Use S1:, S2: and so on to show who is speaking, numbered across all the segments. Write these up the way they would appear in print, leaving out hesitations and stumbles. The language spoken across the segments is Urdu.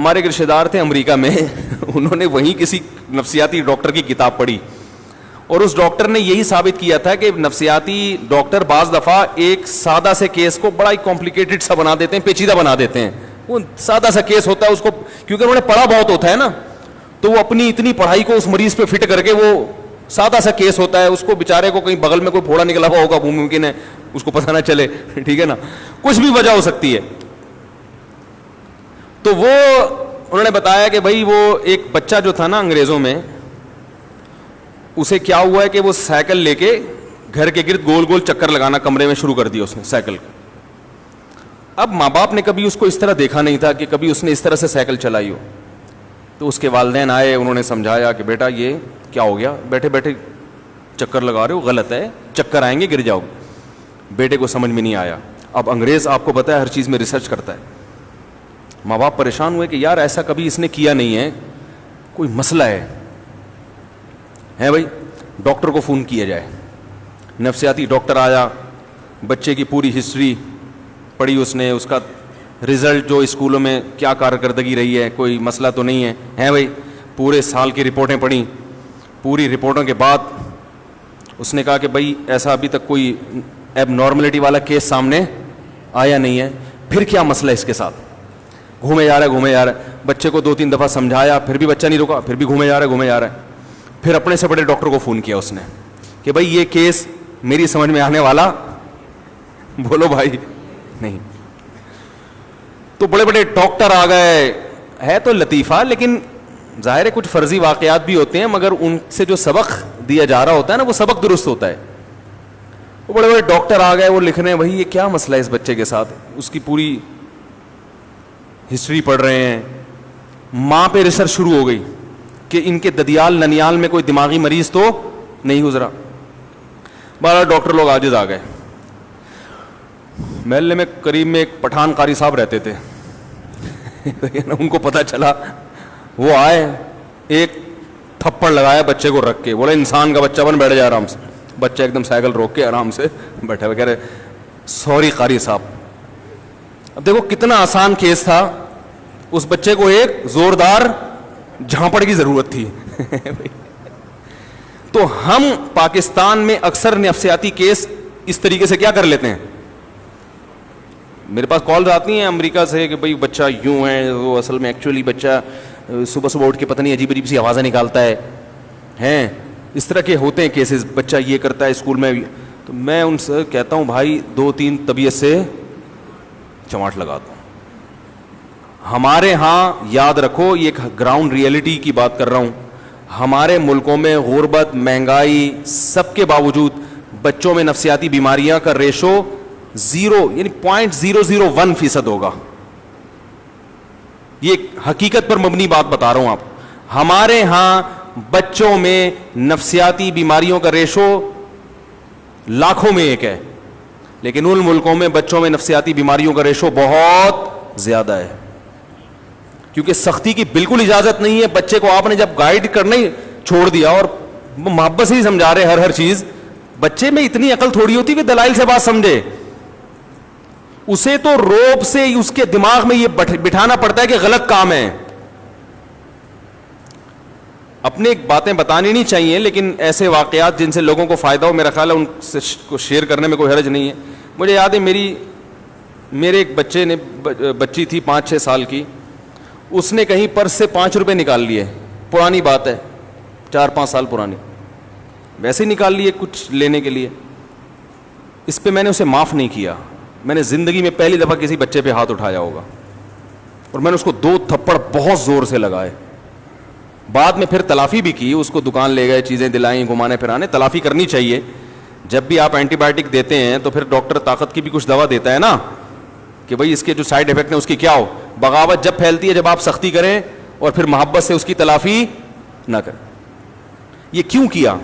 S1: ہمارے ایک رشتے دار تھے امریکہ میں انہوں نے وہیں کسی نفسیاتی ڈاکٹر کی کتاب پڑھی اور اس ڈاکٹر نے یہی ثابت کیا تھا کہ نفسیاتی ڈاکٹر بعض دفعہ ایک سادہ سے کیس کو بڑا ہی کمپلیکیٹڈ سا بنا دیتے ہیں, پیچیدہ بنا دیتے ہیں. وہ سادہ سا کیس ہوتا ہے اس کو کیونکہ انہوں نے پڑھا بہت ہوتا ہے نا, تو وہ اپنی اتنی پڑھائی کو اس مریض پہ فٹ کر کے, وہ سادہ سا کیس ہوتا ہے, اس کو بیچارے کو کہیں بغل میں کوئی پھوڑا نکلا ہوا ہوگا, ممکن ہے اس کو پتہ نہ چلے, ٹھیک ہے نا, کچھ بھی وجہ ہو سکتی ہے. تو وہ انہوں نے بتایا کہ بھائی وہ ایک بچہ جو تھا نا انگریزوں میں, اسے کیا ہوا ہے کہ وہ سائیکل لے کے گھر کے گرد گول گول چکر لگانا کمرے میں شروع کر دیا اس نے سائیکل کا. اب ماں باپ نے کبھی اس کو اس طرح دیکھا نہیں تھا کہ کبھی اس نے اس طرح سے سائیکل چلائی ہو. تو اس کے والدین آئے, انہوں نے سمجھایا کہ بیٹا یہ کیا ہو گیا, بیٹھے بیٹھے چکر لگا رہے ہو, غلط ہے, چکر آئیں گے گر جاؤ. بیٹے کو سمجھ میں نہیں آیا. اب انگریز آپ کو پتا ہے ہر چیز میں ریسرچ کرتا ہے. ماں باپ پریشان ہوئے کہ یار ایسا کبھی اس نے کیا نہیں ہے, کوئی مسئلہ ہے بھائی, ڈاکٹر کو فون کیا جائے. نفسیاتی ڈاکٹر آیا, بچے کی پوری ہسٹری پڑھی اس نے, اس کا رزلٹ جو اسکولوں میں کیا کارکردگی رہی ہے, کوئی مسئلہ تو نہیں ہے بھائی. پورے سال کی رپورٹیں پڑھیں. پوری رپورٹوں کے بعد اس نے کہا کہ بھائی ایسا ابھی تک کوئی ایب نارملٹی والا کیس سامنے آیا نہیں ہے. پھر کیا مسئلہ اس کے ساتھ, گھومے جا رہا ہے. بچے کو 2-3 دفعہ سمجھایا, پھر بھی بچہ نہیں رکا, پھر بھی گھومے جا رہا ہے. پھر اپنے سے بڑے ڈاکٹر کو فون کیا اس نے کہ بھائی یہ کیس میری سمجھ میں آنے والا, بولو بھائی نہیں. تو بڑے بڑے ڈاکٹر آ گئے. ہے تو لطیفہ, لیکن ظاہر ہے کچھ فرضی واقعات بھی ہوتے ہیں, مگر ان سے جو سبق دیا جا رہا ہوتا ہے نا وہ سبق درست ہوتا ہے. وہ بڑے بڑے ڈاکٹر آ گئے, وہ لکھ رہے ہیں بھائی یہ کیا مسئلہ ہے اس بچے کے ساتھ, اس کی پوری ہسٹری پڑھ رہے ہیں. ماں پہ ریسرچ شروع ہو گئی کہ ان کے ددیال ننیال میں کوئی دماغی مریض تو نہیں گزرا. 12 ڈاکٹر لوگ عاجز آ گئے. محلے میں قریب میں ایک پٹھان قاری صاحب رہتے تھے ان کو پتہ چلا, وہ آئے, ایک تھپڑ لگایا بچے کو رکھ کے, بولے انسان کا بچہ بن بیٹھ جائے آرام سے. بچہ ایک دم سائیکل روک کے آرام سے بیٹھا ہوئے, کہہ رہے سوری قاری صاحب. اب دیکھو کتنا آسان کیس تھا, اس بچے کو ایک زوردار جھانپڑ کی ضرورت تھی. تو ہم پاکستان میں اکثر نفسیاتی کیس اس طریقے سے کیا کر لیتے ہیں. میرے پاس کالز آتی ہیں امریکہ سے کہ بھئی بچہ یوں ہے, وہ اصل میں ایکچولی بچہ صبح صبح اٹھ کے پتہ نہیں عجیب عجیب سی آوازیں نکالتا ہے, ہیں اس طرح کے ہوتے ہیں کیسز, بچہ یہ کرتا ہے اسکول میں. تو میں ان سے کہتا ہوں بھائی 2-3 طبیعت سے چماٹ لگا دو. ہمارے ہاں یاد رکھو, یہ ایک گراؤنڈ ریئلٹی کی بات کر رہا ہوں, ہمارے ملکوں میں غربت, مہنگائی, سب کے باوجود بچوں میں نفسیاتی بیماریاں کا ریشو 0 یعنی 0.001% ہوگا. یہ حقیقت پر مبنی بات بتا رہا ہوں آپ. ہمارے ہاں بچوں میں نفسیاتی بیماریوں کا ریشو لاکھوں میں 1 ہے, لیکن ان ملکوں میں بچوں میں نفسیاتی بیماریوں کا ریشو بہت زیادہ ہے, کیونکہ سختی کی بالکل اجازت نہیں ہے. بچے کو آپ نے جب گائیڈ کرنا ہی چھوڑ دیا اور محبت سے ہی سمجھا رہے ہر چیز, بچے میں اتنی عقل تھوڑی ہوتی کہ دلائل سے بات سمجھے. اسے تو روب سے اس کے دماغ میں یہ بٹھانا پڑتا ہے کہ غلط کام ہے. اپنے باتیں بتانی نہیں چاہیے, لیکن ایسے واقعات جن سے لوگوں کو فائدہ ہو, میرا خیال ہے ان سے کو شیئر کرنے میں کوئی حرج نہیں ہے. مجھے یاد ہے میرے ایک بچے نے, بچی تھی 5-6 سال کی, اس نے کہیں پرس سے 5 روپے نکال لیے. پرانی بات ہے, 4-5 سال پرانی, ویسے ہی نکال لیے کچھ لینے کے لیے. اس پہ میں نے اسے معاف نہیں کیا. میں نے زندگی میں پہلی دفعہ کسی بچے پہ ہاتھ اٹھایا ہوگا, اور میں نے اس کو 2 تھپڑ بہت زور سے لگائے. بعد میں پھر تلافی بھی کی, اس کو دکان لے گئے, چیزیں دلائیں, گھمانے پھرانے. تلافی کرنی چاہیے. جب بھی آپ اینٹی بایوٹک دیتے ہیں تو پھر ڈاکٹر طاقت کی بھی کچھ دوا دیتا ہے نا, کہ بھائی اس کے جو سائڈ افیکٹ ہیں اس کی کیا ہو. بغاوت جب پھیلتی ہے جب آپ سختی کریں اور پھر محبت سے اس کی تلافی نہ کریں. یہ کیوں کیا؟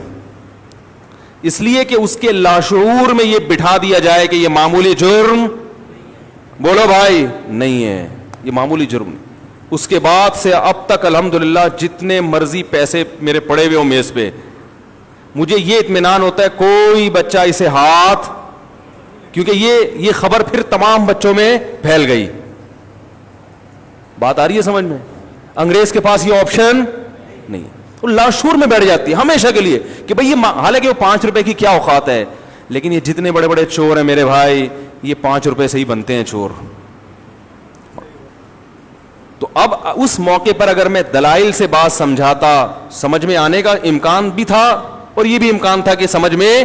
S1: اس لیے کہ اس کے لاشعور میں یہ بٹھا دیا جائے کہ یہ معمولی جرم, بولو بھائی, نہیں ہے, یہ معمولی جرم نہیں. اس کے بعد سے اب تک الحمدللہ جتنے مرضی پیسے میرے پڑے ہوئے ہوں میز پہ, مجھے یہ اطمینان ہوتا ہے کوئی بچہ اسے ہاتھ, کیونکہ یہ خبر پھر تمام بچوں میں پھیل گئی. بات آ رہی ہے سمجھ میں؟ انگریز کے پاس یہ آپشن نہیں ہے. وہ لاشعور میں بیٹھ جاتی ہے ہمیشہ کے لیے کہ بھئی یہ, حالانکہ وہ 5 روپے کی کیا اوقات ہے, لیکن یہ جتنے بڑے بڑے چور ہیں میرے بھائی, یہ 5 روپے سے ہی بنتے ہیں چور. تو اب اس موقع پر اگر میں دلائل سے بات سمجھاتا, سمجھ میں آنے کا امکان بھی تھا اور یہ بھی امکان تھا کہ سمجھ میں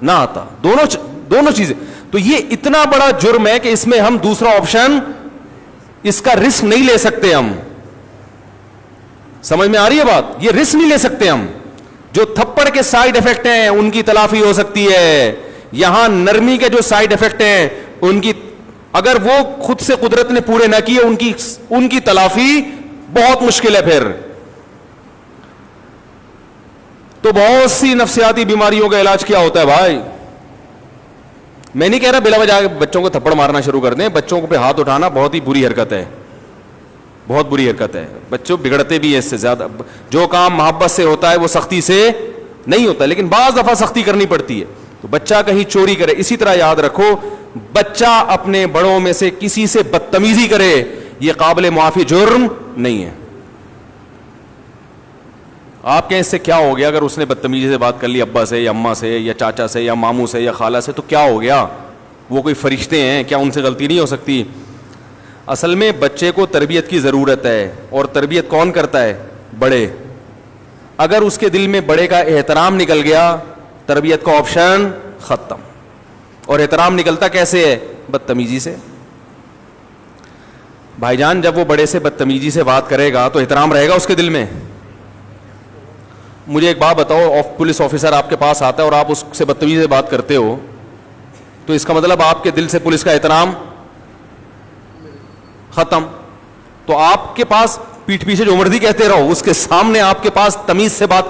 S1: نہ آتا, دونوں چیزیں. تو یہ اتنا بڑا جرم ہے کہ اس میں ہم دوسرا آپشن, اس کا رسک نہیں لے سکتے ہم. سمجھ میں آ رہی ہے بات؟ یہ رسک نہیں لے سکتے ہم. جو تھپڑ کے سائیڈ افیکٹ ہیں ان کی تلافی ہو سکتی ہے, یہاں نرمی کے جو سائیڈ افیکٹ ہیں ان کی, اگر وہ خود سے قدرت نے پورے نہ کیے, ان کی تلافی بہت مشکل ہے. پھر تو بہت سی نفسیاتی بیماریوں کا علاج کیا ہوتا ہے بھائی. میں نہیں کہہ رہا بلا وجہ بچوں کو تھپڑ مارنا شروع کر دیں, بچوں کو پہ ہاتھ اٹھانا بہت ہی بری حرکت ہے, بہت بری حرکت ہے. بچوں بگڑتے بھی ہیں اس سے زیادہ. جو کام محبت سے ہوتا ہے وہ سختی سے نہیں ہوتا, لیکن بعض دفعہ سختی کرنی پڑتی ہے. تو بچہ کہیں چوری کرے, اسی طرح یاد رکھو, بچہ اپنے بڑوں میں سے کسی سے بدتمیزی کرے, یہ قابل معافی جرم نہیں ہے. آپ کہیں اس سے کیا ہو گیا اگر اس نے بدتمیزی سے بات کر لی ابا سے یا اماں سے یا چاچا سے یا ماموں سے یا خالہ سے, تو کیا ہو گیا؟ وہ کوئی فرشتے ہیں کیا؟ ان سے غلطی نہیں ہو سکتی؟ اصل میں بچے کو تربیت کی ضرورت ہے, اور تربیت کون کرتا ہے؟ بڑے. اگر اس کے دل میں بڑے کا احترام نکل گیا, تربیت کا آپشن ختم. اور احترام نکلتا کیسے ہے؟ بدتمیزی سے. بھائی جان جب وہ بڑے سے بدتمیزی سے بات کرے گا تو احترام رہے گا اس کے دل میں؟ مجھے ایک بات بتاؤ, پولیس آفیسر آپ کے پاس آتا ہے اور آپ اس سے بدتمیزی سے بات کرتے ہو, تو اس کا مطلب آپ کے دل سے پولیس کا احترام ختم. تو آپ کے پاس پیٹھ پیچھے جو مرضی کہتے رہو, اس کے سامنے آپ کے پاس تمیز سے بات